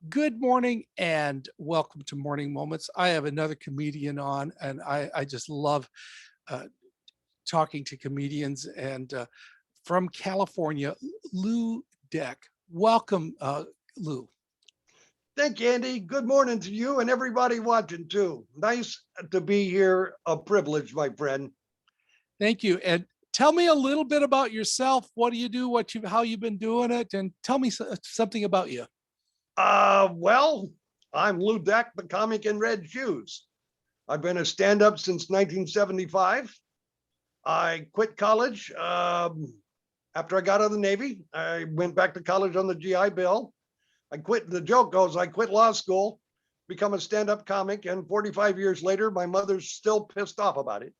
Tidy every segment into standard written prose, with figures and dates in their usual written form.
Good morning and welcome to Morning Moments. I have another comedian on, and I just love uh, talking to comedians. And from California, Lue Deck. Welcome, Lou. Thank you, Andy. Good morning to you and everybody watching too. Nice to be here. A privilege, my friend. Thank you. And tell me a little bit about yourself. What do you do? How you've been doing it? And tell me something about you. Well, I'm Lue Deck, the comic in red shoes. I've been a stand-up since 1975. I quit college after I got out of the Navy. I went back to college on the GI Bill. I quit. The joke goes, I quit law school, become a stand-up comic, and 45 years later, my mother's still pissed off about it.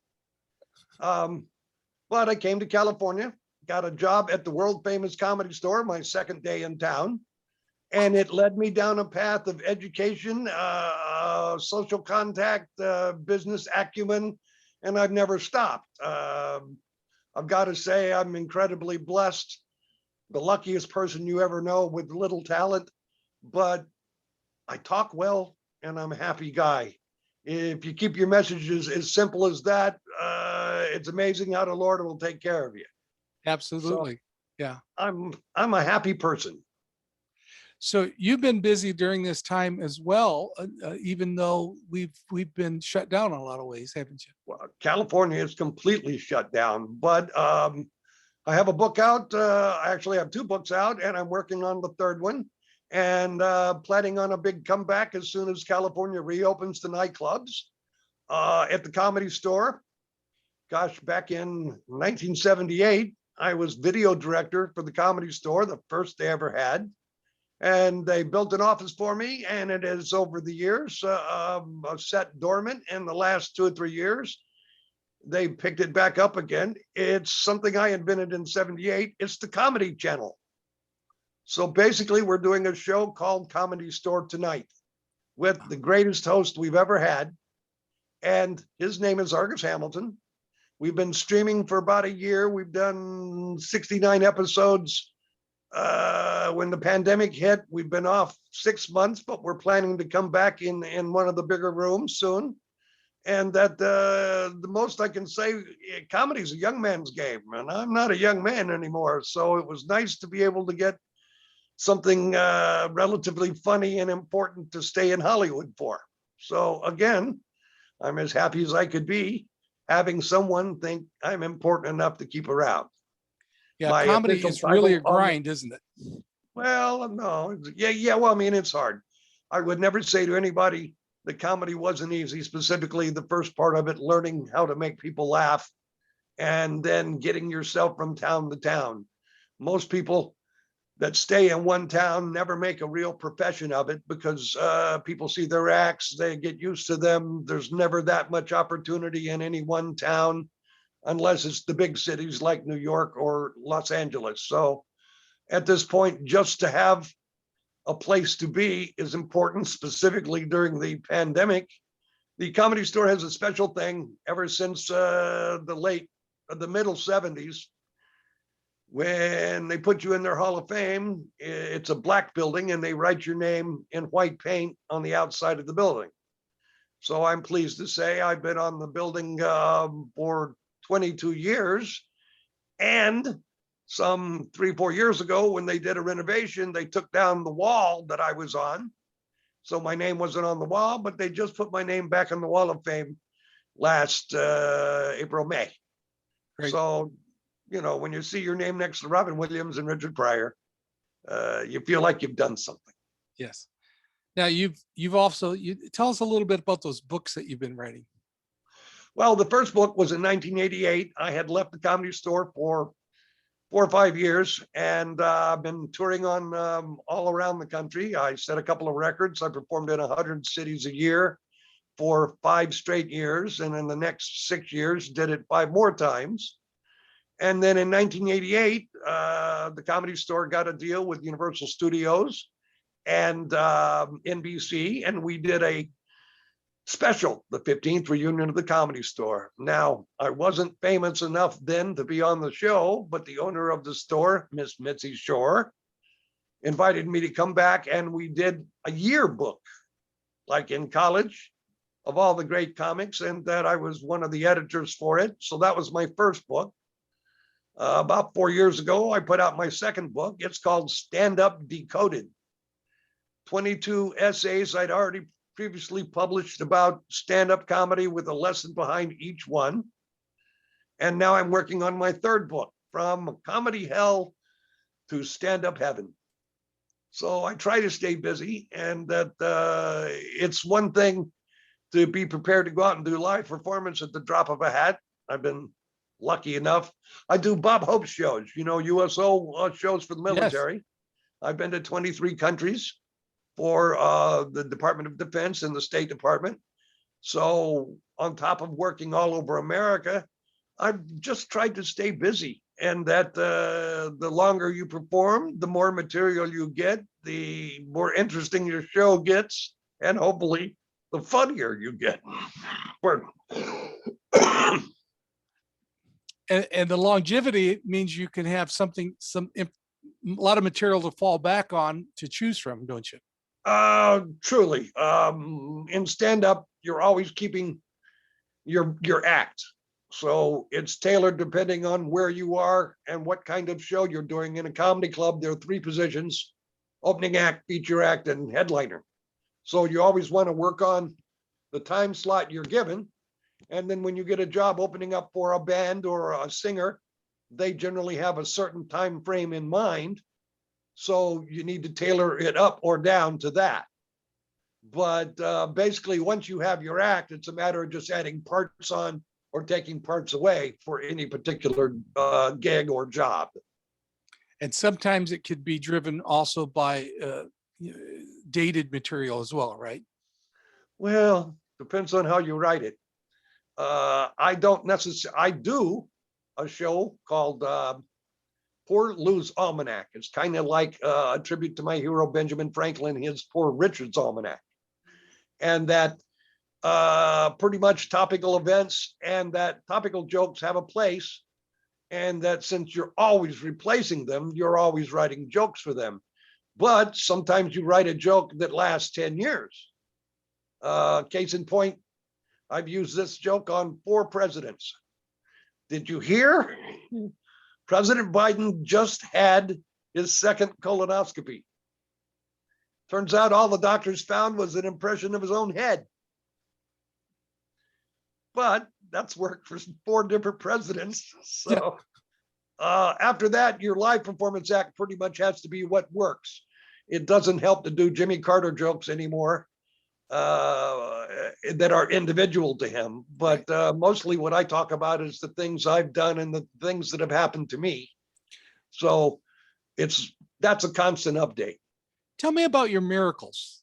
But I came to California, got a job at the world famous Comedy Store, my second day in town, and it led me down a path of education, social contact, business acumen, and I've never stopped. I've got to say, I'm incredibly blessed, the luckiest person you ever know with little talent, but I talk well and I'm a happy guy. If you keep your messages as simple as that, it's amazing how the Lord will take care of you. So Absolutely. Yeah. I'm a happy person. So you've been busy during this time as well, even though we've been shut down in a lot of ways, haven't you? Well, California is completely shut down, but I have a book out. I actually have two books out, and I'm working on the third one, and planning on a big comeback as soon as California reopens the nightclubs. At the Comedy Store, gosh, back in 1978, I was video director for the Comedy Store, the first they ever had. And they built an office for me, and it is over the years set dormant. In the last 2 or 3 years, they picked it back up again. It's something I invented in '78. It's the Comedy Channel. So basically, we're doing a show called Comedy Store Tonight with the greatest host we've ever had. And his name is Argus Hamilton. We've been streaming for about a year. We've done 69 episodes. When the pandemic hit, we've been off 6 months, but we're planning to come back in one of the bigger rooms soon. And that the most I can say, comedy is a young man's game, and I'm not a young man anymore. So it was nice to be able to get something relatively funny and important to stay in Hollywood for. So again, I'm as happy as I could be having someone think I'm important enough to keep around. Yeah, My comedy official is really a title on, grind, isn't it? well, no, yeah. Well, I mean, it's hard. I would never say to anybody that comedy wasn't easy, specifically the first part of it, learning how to make people laugh and then getting yourself from town to town. Most people that stay in one town never make a real profession of it because people see their acts, they get used to them. There's never that much opportunity in any one town unless it's the big cities like New York or Los Angeles. So at this point, just to have a place to be is important, specifically during the pandemic. The Comedy Store has a special thing ever since the middle 70s. When they put you in their Hall of Fame, it's a black building and they write your name in white paint on the outside of the building. So I'm pleased to say I've been on the building for 22 years. And some 3 or 4 years ago, when they did a renovation, they took down the wall that I was on. So my name wasn't on the wall, but they just put my name back on the Wall of Fame last April, May. Great. So, you know, when you see your name next to Robin Williams and Richard Pryor, you feel like you've done something. Yes. Now you've also tell us a little bit about those books that you've been writing. Well, the first book was in 1988. I had left the Comedy Store for 4 or 5 years, and I've been touring on all around the country. I set a couple of records. I performed in 100 cities a year for 5 straight years, and in the next 6 years, did it 5 more times. And then in 1988, the Comedy Store got a deal with Universal Studios and NBC, and we did a special, the 15th reunion of the Comedy Store. Now, I wasn't famous enough then to be on the show, but the owner of the store, Miss Mitzi Shore, invited me to come back, and we did a yearbook, like in college, of all the great comics, and that I was one of the editors for it. So that was my first book. About 4 years ago, I put out my second book. It's called Stand Up Decoded. 22 essays I'd already previously published about stand-up comedy with a lesson behind each one. And now I'm working on my third book, From Comedy Hell to Stand-Up Heaven. So I try to stay busy, and that it's one thing to be prepared to go out and do live performance at the drop of a hat. I've been lucky enough. I do Bob Hope shows, USO shows for the Yes. military. I've been to 23 countries for the Department of Defense and the State Department. So on top of working all over America, I've just tried to stay busy, and that the longer you perform, the more material you get, the more interesting your show gets, and hopefully the funnier you get. And the longevity means you can have a lot of material to fall back on to choose from, don't you? Truly. In stand-up, you're always keeping your act. So it's tailored depending on where you are and what kind of show you're doing. In a comedy club, there are 3 positions: opening act, feature act, and headliner. So you always want to work on the time slot you're given. And then when you get a job opening up for a band or a singer, they generally have a certain time frame in mind. So you need to tailor it up or down to that. But basically, once you have your act, it's a matter of just adding parts on or taking parts away for any particular gig or job. And sometimes it could be driven also by dated material as well, right? Well, depends on how you write it. I don't necessarily, I do a show called Poor Lou's Almanac. It's kind of like a tribute to my hero, Benjamin Franklin, his Poor Richard's Almanac. And that pretty much topical events and that topical jokes have a place. And that since you're always replacing them, you're always writing jokes for them. But sometimes you write a joke that lasts 10 years. Case in point, I've used this joke on 4 presidents. Did you hear? President Biden just had his second colonoscopy. Turns out all the doctors found was an impression of his own head. But that's worked for 4 different presidents. So after that, your live performance act pretty much has to be what works. It doesn't help to do Jimmy Carter jokes anymore that are individual to him. But mostly what I talk about is the things I've done and the things that have happened to me. So that's a constant update. Tell me about your miracles.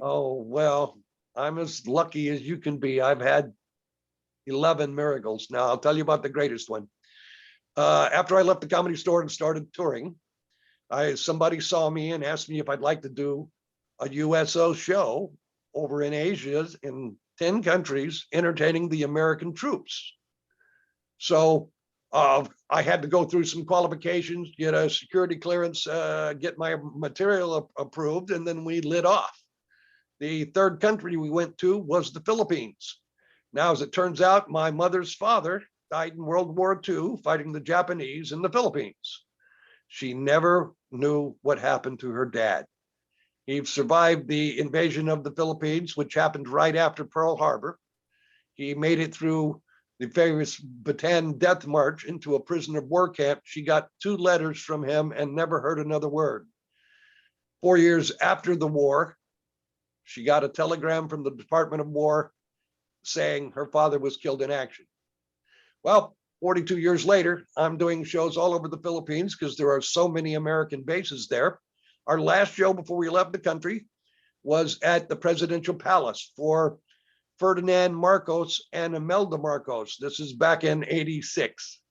Oh, well, I'm as lucky as you can be. I've had 11 miracles. Now I'll tell you about the greatest one. After I left the Comedy Store and started touring, somebody saw me and asked me if I'd like to do a USO show over in Asia in 10 countries, entertaining the American troops. So I had to go through some qualifications, get a security clearance, get my material approved, and then we lit off. The third country we went to was the Philippines. Now, as it turns out, my mother's father died in World War II fighting the Japanese in the Philippines. She never knew what happened to her dad. He survived the invasion of the Philippines, which happened right after Pearl Harbor. He made it through the famous Bataan Death March into a prisoner of war camp. She got 2 letters from him and never heard another word. 4 years after the war, she got a telegram from the Department of War saying her father was killed in action. Well, 42 years later, I'm doing shows all over the Philippines because there are so many American bases there. Our last show before we left the country was at the Presidential Palace for Ferdinand Marcos and Imelda Marcos. This is back in '86.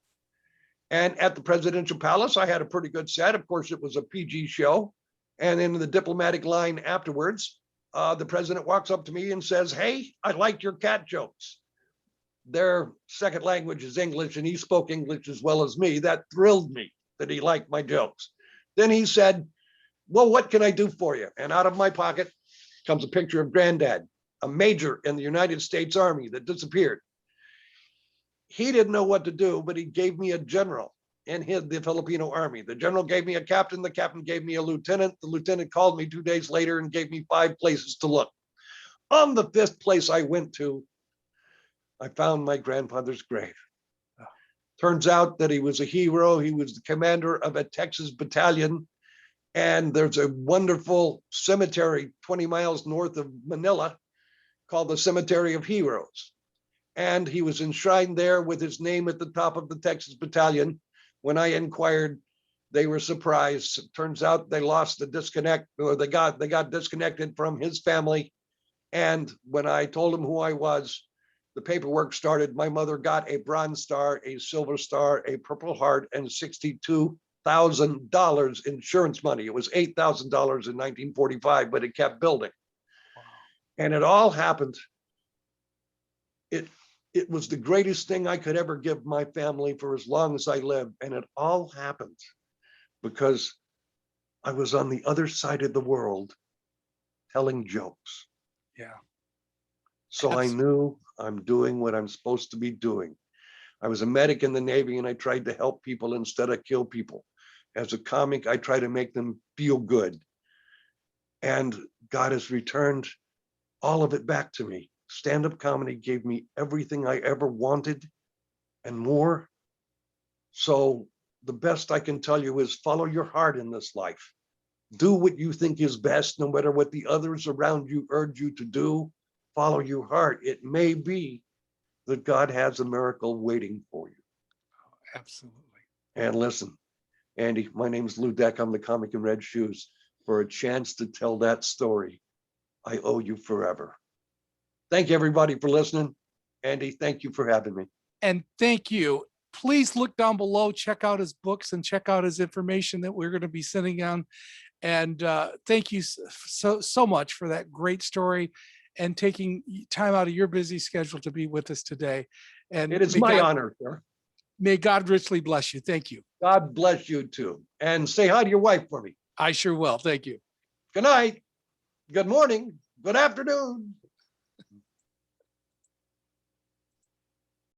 And at the Presidential Palace, I had a pretty good set. Of course, it was a PG show. And in the diplomatic line afterwards, the president walks up to me and says, "Hey, I liked your cat jokes." Their second language is English, and he spoke English as well as me. That thrilled me that he liked my jokes. Then he said, well, what can I do for you? And out of my pocket comes a picture of Granddad, a major in the United States Army that disappeared. He didn't know what to do, but he gave me a general in the Filipino Army. The general gave me a captain. The captain gave me a lieutenant. The lieutenant called me 2 days later and gave me 5 places to look. On the 5th place I went to, I found my grandfather's grave. Turns out that he was a hero. He was the commander of a Texas battalion. And there's a wonderful cemetery 20 miles north of Manila called the Cemetery of Heroes. And he was enshrined there with his name at the top of the Texas battalion. When I inquired, they were surprised. It turns out they lost the disconnect, or they got disconnected from his family. And when I told them who I was, the paperwork started. My mother got a Bronze Star, a Silver Star, a Purple Heart, and $62,000 insurance money. It was $8,000 in 1945, but it kept building. Wow. And it all happened. It was the greatest thing I could ever give my family for as long as I lived. And it all happened because I was on the other side of the world telling jokes. Yeah. So I knew I'm doing what I'm supposed to be doing. I was a medic in the Navy and I tried to help people instead of kill people. As a comic, I try to make them feel good. And God has returned all of it back to me. Stand-up comedy gave me everything I ever wanted and more. So the best I can tell you is follow your heart in this life. Do what you think is best, no matter what the others around you urge you to do. Follow your heart. It may be that God has a miracle waiting for you. Absolutely. And listen, Andy, my name is Lue Deck. I'm the comic in red shoes. For a chance to tell that story, I owe you forever. Thank you, everybody, for listening. Andy, thank you for having me. And thank you. Please look down below, check out his books and check out his information that we're going to be sending on. And thank you so much for that great story and taking time out of your busy schedule to be with us today. And it is my honor, sir. May God richly bless you. Thank you. God bless you too. And say hi to your wife for me. I sure will. Thank you. Good night. Good morning. Good afternoon.